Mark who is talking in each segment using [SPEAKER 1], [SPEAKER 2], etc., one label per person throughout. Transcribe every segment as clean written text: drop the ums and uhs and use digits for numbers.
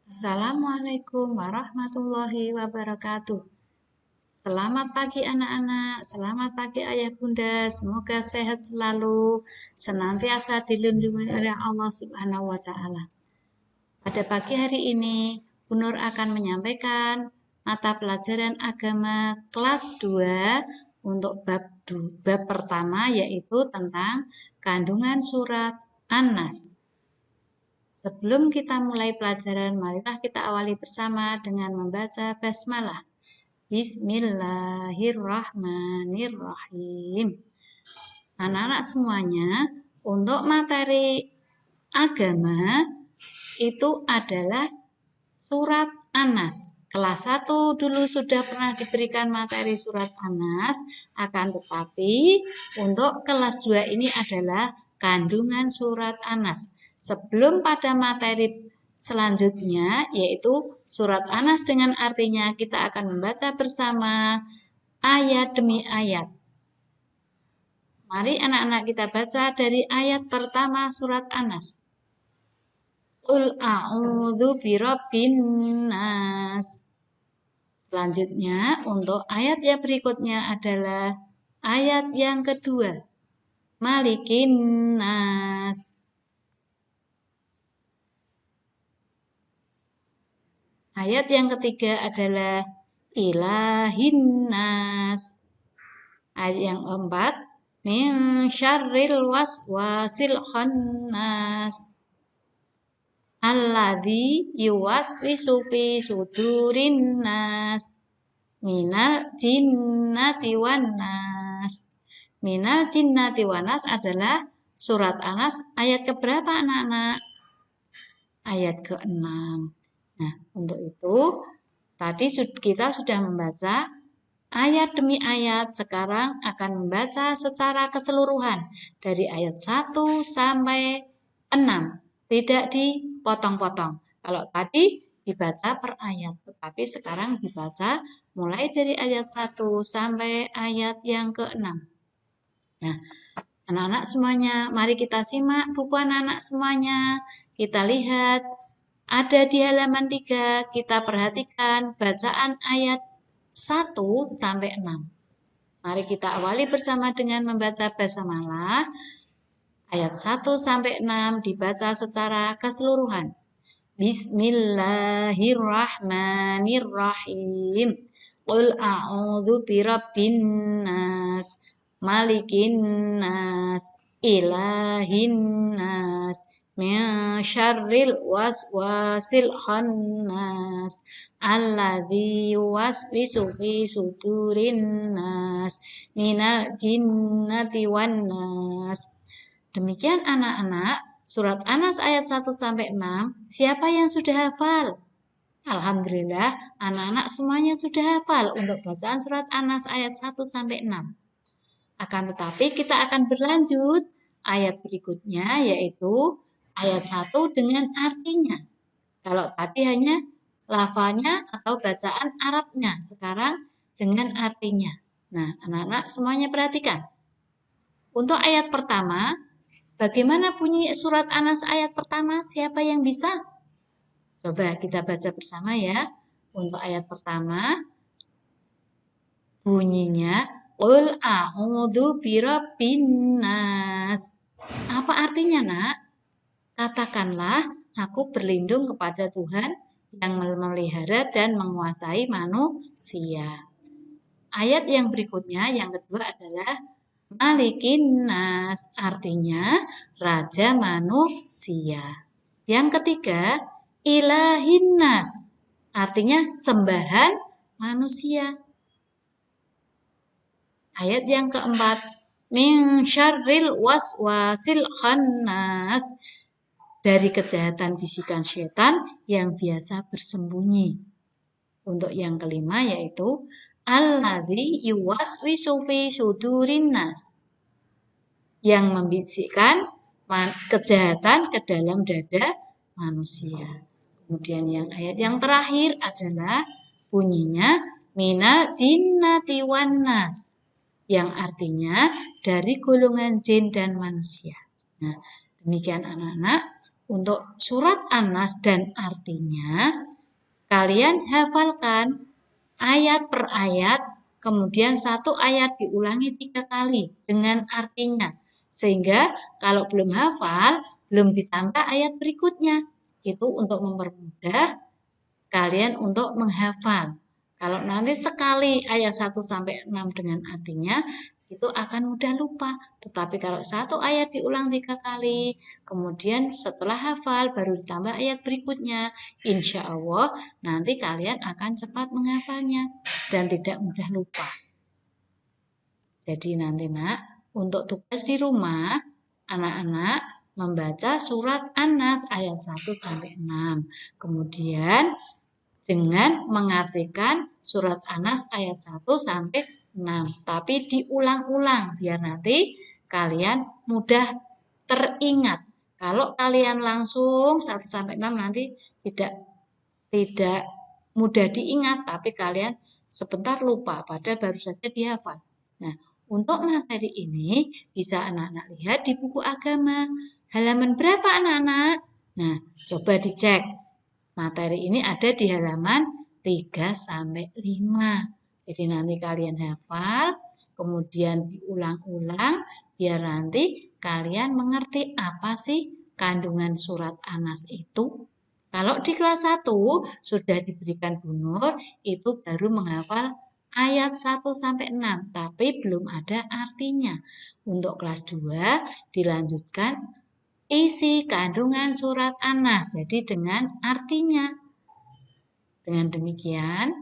[SPEAKER 1] Assalamualaikum warahmatullahi wabarakatuh. Selamat pagi anak-anak, selamat pagi ayah bunda, semoga sehat selalu, senantiasa dilindungi oleh Allah Subhanahu wa Ta'ala. Pada pagi hari ini, Bu Nur akan menyampaikan mata pelajaran agama kelas 2 untuk bab pertama, yaitu tentang kandungan surat An-Nas. Sebelum kita mulai pelajaran, marilah kita awali bersama dengan membaca basmalah. Bismillahirrahmanirrahim. Anak-anak semuanya, untuk materi agama itu adalah surat An-Nas. Kelas 1 dulu sudah pernah diberikan materi surat An-Nas, akan tetapi untuk kelas 2 ini adalah kandungan surat An-Nas. Sebelum pada materi selanjutnya, yaitu surat An-Nas dengan artinya, kita akan membaca bersama ayat demi ayat. Mari anak-anak kita baca dari ayat pertama surat An-Nas. Qul a'udzu birabbin nas. Selanjutnya, untuk ayat yang berikutnya adalah ayat yang kedua. Malikin nas. Ayat yang ketiga adalah ilahin nas. Ayat yang keempat, min syarril waswasil khannas. Alladzi yuwaswisu fi sudurin nas. Minal jinnati wan nas. Minal jinnati wan nas adalah surat An-Nas ayat keberapa anak-anak? Ayat ke-6. Nah, untuk itu tadi kita sudah membaca ayat demi ayat, sekarang akan membaca secara keseluruhan dari ayat 1 sampai 6. Tidak dipotong-potong. Kalau tadi dibaca per ayat, tetapi sekarang dibaca mulai dari ayat 1 sampai ayat yang ke-6. Nah, anak-anak semuanya, mari kita simak buku anak-anak semuanya. Kita lihat ada di halaman 3, kita perhatikan bacaan ayat 1 sampai 6. Mari kita awali bersama dengan membaca basmalah. Ayat 1 sampai 6 dibaca secara keseluruhan. Bismillahirrahmanirrahim. Qul a'udzu birabbin nas, malikin nas, ilahin nas, min syarril waswasil khannas, alladzi yuwaswisu fi sudurin nas, minal jinnati wan nas. Demikian anak-anak, surat An-Nas ayat 1 sampai 6, siapa yang sudah hafal? Alhamdulillah, anak-anak semuanya sudah hafal untuk bacaan surat An-Nas ayat 1 sampai 6. Akan tetapi kita akan berlanjut ayat berikutnya, yaitu ayat 1 dengan artinya. Kalau tadi hanya lafalnya atau bacaan Arabnya, sekarang dengan artinya. Nah, anak-anak semuanya perhatikan. Untuk ayat pertama, bagaimana bunyi surat An-Nas ayat pertama? Siapa yang bisa? Coba kita baca bersama ya. Untuk ayat pertama, bunyinya Qul a'udzu birabbin nas. Apa artinya, Nak? Katakanlah, aku berlindung kepada Tuhan yang memelihara dan menguasai manusia. Ayat yang berikutnya, yang kedua adalah Malikin nas, artinya raja manusia. Yang ketiga, ilahin nas, artinya sembahan manusia. Ayat yang keempat, min syarril waswasil khannas, dari kejahatan bisikan syaitan yang biasa bersembunyi. Untuk yang kelima yaitu alladzi yuwaswisu fi sudurin nas, yang membisikkan kejahatan ke dalam dada manusia. Kemudian yang ayat yang terakhir adalah bunyinya minal jinnati wan nas, yang artinya dari golongan jin dan manusia. Nah, demikian anak-anak untuk surat An-Nas dan artinya, kalian hafalkan ayat per ayat, kemudian satu ayat diulangi 3 kali dengan artinya. Sehingga kalau belum hafal, belum ditambah ayat berikutnya. Itu untuk mempermudah kalian untuk menghafal. Kalau nanti sekali ayat 1 sampai 6 dengan artinya, itu akan mudah lupa. Tetapi kalau satu ayat diulang 3 kali, kemudian setelah hafal baru ditambah ayat berikutnya, insya Allah nanti kalian akan cepat menghafalnya dan tidak mudah lupa. Jadi nanti nak, untuk tugas di rumah, anak-anak membaca surat An-Nas ayat 1 sampai 6. Kemudian dengan mengartikan surat An-Nas ayat 1 sampai 6. Tapi diulang-ulang biar nanti kalian mudah teringat. Kalau kalian langsung 1 sampai 6 nanti tidak mudah diingat, tapi kalian sebentar lupa padahal baru saja dihafal. Nah, untuk materi ini bisa anak-anak lihat di buku agama. Halaman berapa anak-anak? Nah, coba dicek. Materi ini ada di halaman 3 sampai 5. Jadi nanti kalian hafal, kemudian diulang-ulang biar nanti kalian mengerti apa sih kandungan surat An-Nas itu. Kalau di kelas 1 sudah diberikan Bu Nur, itu baru menghafal ayat 1 sampai 6, tapi belum ada artinya. Untuk kelas 2 dilanjutkan isi kandungan surat An-Nas, jadi dengan artinya. Dengan demikian,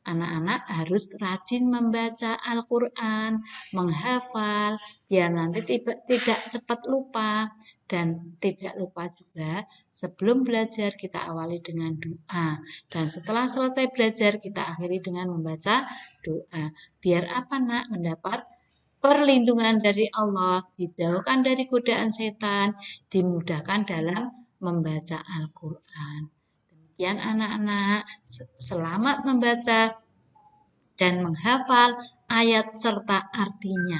[SPEAKER 1] anak-anak harus rajin membaca Al-Quran, menghafal, biar nanti tidak cepat lupa. Dan tidak lupa juga, sebelum belajar kita awali dengan doa. Dan setelah selesai belajar, kita akhiri dengan membaca doa. Biar apa nak? Mendapat perlindungan dari Allah, dijauhkan dari godaan setan, dimudahkan dalam membaca Al-Quran. Demikian anak-anak, selamat membaca dan menghafal ayat serta artinya.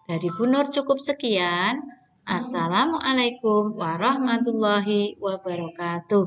[SPEAKER 1] Dari Bu Nur cukup sekian. Assalamualaikum warahmatullahi wabarakatuh.